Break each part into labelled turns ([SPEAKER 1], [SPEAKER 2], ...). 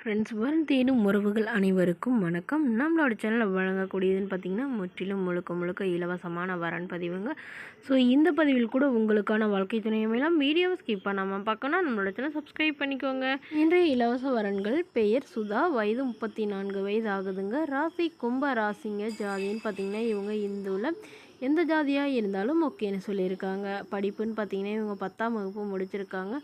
[SPEAKER 1] Friends, வரும் தேடும் உறவுகள் அனைவருக்கும் வணக்கம். நம்மளோட சேனலில் வழங்கக்கூடியதுன்னு பார்த்திங்கன்னா முற்றிலும் முழுக்க இலவசமான வரன் பதிவுங்க. ஸோ இந்த பதிவில் கூட உங்களுக்கான வாழ்க்கை துணையமையெல்லாம் வீடியோவை ஸ்கிப் பண்ணாமல் பார்க்கணும். நம்மளோட சேனல் சப்ஸ்கிரைப் பண்ணிக்கோங்க. இன்றைய இலவச வரன்கள் பெயர் சுதா, வயது 34 வயது ஆகுதுங்க. ராசி கும்ப ராசிங்க. ஜாதின்னு பார்த்திங்கன்னா இவங்க இந்துவில் எந்த ஜாதியாக இருந்தாலும் ஓகேன்னு சொல்லியிருக்காங்க. படிப்புன்னு பார்த்திங்கன்னா இவங்க 10ஆம் வகுப்பு முடிச்சிருக்காங்க.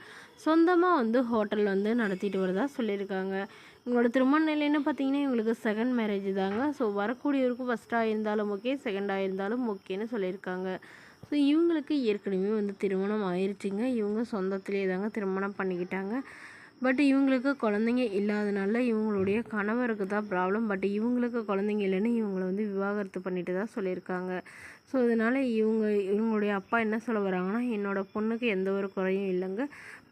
[SPEAKER 1] சொந்தமாக ஹோட்டல் நடத்திட்டு வரதா சொல்லியிருக்காங்க. இவங்களோட திருமண நிலைன்னு பார்த்திங்கன்னா இவங்களுக்கு செகண்ட் மேரேஜ் தாங்க. ஸோ வரக்கூடியவருக்கும் ஃபஸ்ட்டாக இருந்தாலும் ஓகே, செகண்டாக இருந்தாலும் ஓகேன்னு சொல்லியிருக்காங்க. ஸோ இவங்களுக்கு ஏற்கனவே திருமணம் ஆயிடுச்சுங்க. இவங்க சொந்தத்திலே தாங்க திருமணம் பண்ணிக்கிட்டாங்க. பட் இவங்களுக்கு குழந்தைங்க இல்லாதனால இவங்களுடைய கணவருக்கு தான் ப்ராப்ளம். பட் இவங்களுக்கு குழந்தைங்க இல்லைன்னு இவங்களை விவாகரத்து பண்ணிட்டு தான் சொல்லியிருக்காங்க. ஸோ இதனால் இவங்களுடைய அப்பா என்ன சொல்ல வராங்கன்னா, என்னோடய பொண்ணுக்கு எந்த ஒரு குறையும் இல்லைங்க.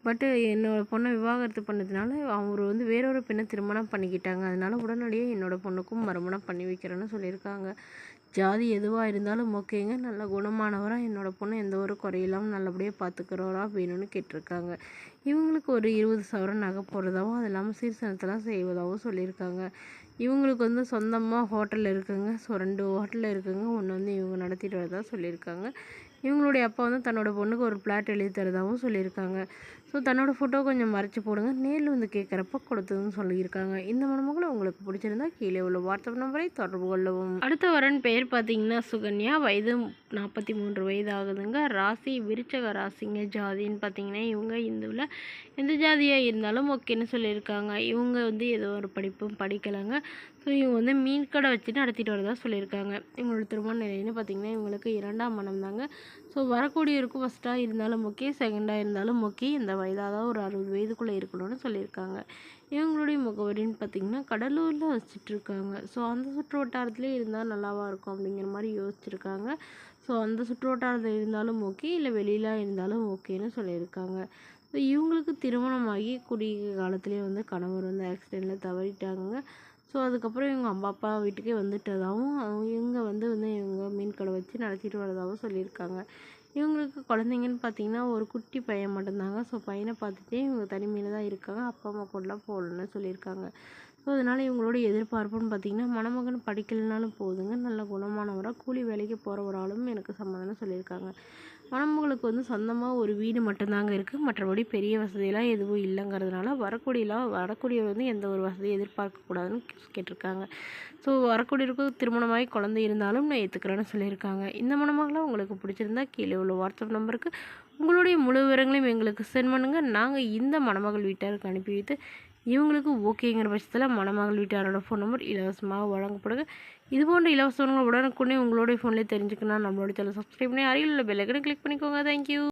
[SPEAKER 1] பட்டு என்னோடய பொண்ணை விவாகரத்து பண்ணதுனால அவர் வேறொரு பெண்ணை திருமணம் பண்ணிக்கிட்டாங்க. அதனால் உடனடியாக என்னோடய பொண்ணுக்கும் மறுமணம் பண்ணி வைக்கிறேன்னு சொல்லியிருக்காங்க. ஜாதி எதுவாக இருந்தாலும் ஓகேங்க. நல்ல குணமானவராக என்னோடய பொண்ணு எந்த ஒரு குறையில்லாமல் நல்லபடியாக பார்த்துக்கிறவரா வேணும்னு கேட்டிருக்காங்க. இவங்களுக்கு ஒரு 20 சவரன் நகை போடுறதாகவும் அது இல்லாமல் சீர்சனத்தெல்லாம் செய்வதாகவும் சொல்லியிருக்காங்க. இவங்களுக்கு சொந்தமாக ஹோட்டலில் இருக்குங்க. ஸோ 2 ஹோட்டலில் இருக்குங்க. ஒன்று இவங்க நடத்திட்டு வரதா சொல்லியிருக்காங்க. இவங்களுடைய அப்பா தன்னோட பொண்ணுக்கு ஒரு பிளாட் எழுதி தரதாகவும் சொல்லியிருக்காங்க. ஸோ தன்னோட ஃபோட்டோ கொஞ்சம் மறைச்சி போடுங்க, நேரில் கேட்குறப்ப கொடுத்ததுன்னு சொல்லியிருக்காங்க. இந்த மணமகளை உங்களுக்கு பிடிச்சிருந்தா கீழே உள்ள வாட்ஸ்அப் நம்பரை தொடர்பு கொள்ளவும். அடுத்த வரன் பேர் பார்த்தீங்கன்னா சுகன்யா, வயது 43 வயது ஆகுதுங்க. ராசி விருச்சக ராசிங்க. ஜாதின்னு பார்த்தீங்கன்னா இவங்க இந்துவில் எந்த ஜாதியாக இருந்தாலும் ஓகேன்னு சொல்லியிருக்காங்க. இவங்க ஏதோ ஒரு படிப்பும் படிக்கலைங்க. ஸோ இவங்க மீன் கடை வச்சு நடத்திட்டு வரதா சொல்லியிருக்காங்க. இவங்களோட திருமண நிலைன்னு பார்த்திங்கன்னா இவங்களுக்கு 2ஆம் மனம் தாங்க. ஸோ வரக்கூடியவருக்கும் ஃபஸ்ட்டாக இருந்தாலும் ஓகே, செகண்டாக இருந்தாலும் ஓகே, இந்த வயதாக ஒரு 60 வயதுக்குள்ளே இருக்கணும்னு சொல்லியிருக்காங்க. இவங்களுடைய முகவரின்னு பார்த்திங்கன்னா கடலூரில் வசிச்சுட்ருக்காங்க. ஸோ அந்த சுற்று வட்டாரத்துலேயே இருந்தால் நல்லாவாக இருக்கும் அப்படிங்கிற மாதிரி யோசிச்சுருக்காங்க. ஸோ அந்த சுற்று வட்டாரத்தில் இருந்தாலும் ஓகே, இல்லை வெளியில் இருந்தாலும் ஓகேன்னு சொல்லியிருக்காங்க. ஸோ இவங்களுக்கு திருமணமாகி குறுகிய காலத்துலேயே கணவர் ஆக்சிடெண்ட்டில் தவறிட்டாங்க. ஸோ அதுக்கப்புறம் இவங்க அம்மா அப்பா வீட்டுக்கே வந்துட்டதாகவும் இவங்க இவங்க மீன் கடை வச்சு நடத்திட்டு வரதாகவும் சொல்லியிருக்காங்க. இவங்களுக்கு குழந்தைங்கன்னு பார்த்திங்கன்னா ஒரு குட்டி பையன் மட்டும்தாங்க. ஸோ பையனை பார்த்துட்டே இவங்க தனிமையில் தான் இருக்காங்க. அப்பா அம்மா கூடலாம் போகலன்னு சொல்லியிருக்காங்க. ஸோ அதனால் இவங்களோட எதிர்பார்ப்புன்னு பார்த்திங்கன்னா மணமகன் படிக்கலைனாலும் போதுங்க, நல்ல குணமானவராக கூலி வேலைக்கு போகிறவராலும் எனக்கு சம்மதம்னு சொல்லியிருக்காங்க. மணமகளுக்கு சொந்தமாக ஒரு வீடு மட்டும்தாங்க இருக்குது. மற்றபடி பெரிய வசதியெல்லாம் எதுவும் இல்லைங்கிறதுனால வரக்கூடியவர் எந்த ஒரு வசதியும் எதிர்பார்க்கக்கூடாதுன்னு கேட்டிருக்காங்க. ஸோ வரக்கூடியவருக்கு திருமணமாகி குழந்தை இருந்தாலும் நான் ஏற்றுக்கிறேன்னு சொல்லியிருக்காங்க. இந்த மணமகளை உங்களுக்கு பிடிச்சிருந்தா கீழே உள்ள வாட்ஸ்அப் நம்பருக்கு உங்களுடைய முழு விவரங்களையும் எங்களுக்கு சென்ட் பண்ணுங்கள். நாங்கள் இந்த மணமகள் வீட்டாருக்கு அனுப்பி வைத்து இவங்களுக்கு ஓகேங்கிற பட்சத்தில் மணமகள் வீட்டாரோட ஃபோன் நம்பர் இலவசமாக வழங்கப்படுங்க. இதுபோன்ற இலவசங்கள் உடனுக்குடனே உங்களுடைய ஃபோன்லேயே தெரிஞ்சுக்கணும். நம்மளோட சேனல் சப்ஸ்கிரைப் பண்ணி அருகில் உள்ள பெல் ஐக்கனை கிளிக் பண்ணிக்கோங்க. தேங்க்யூ.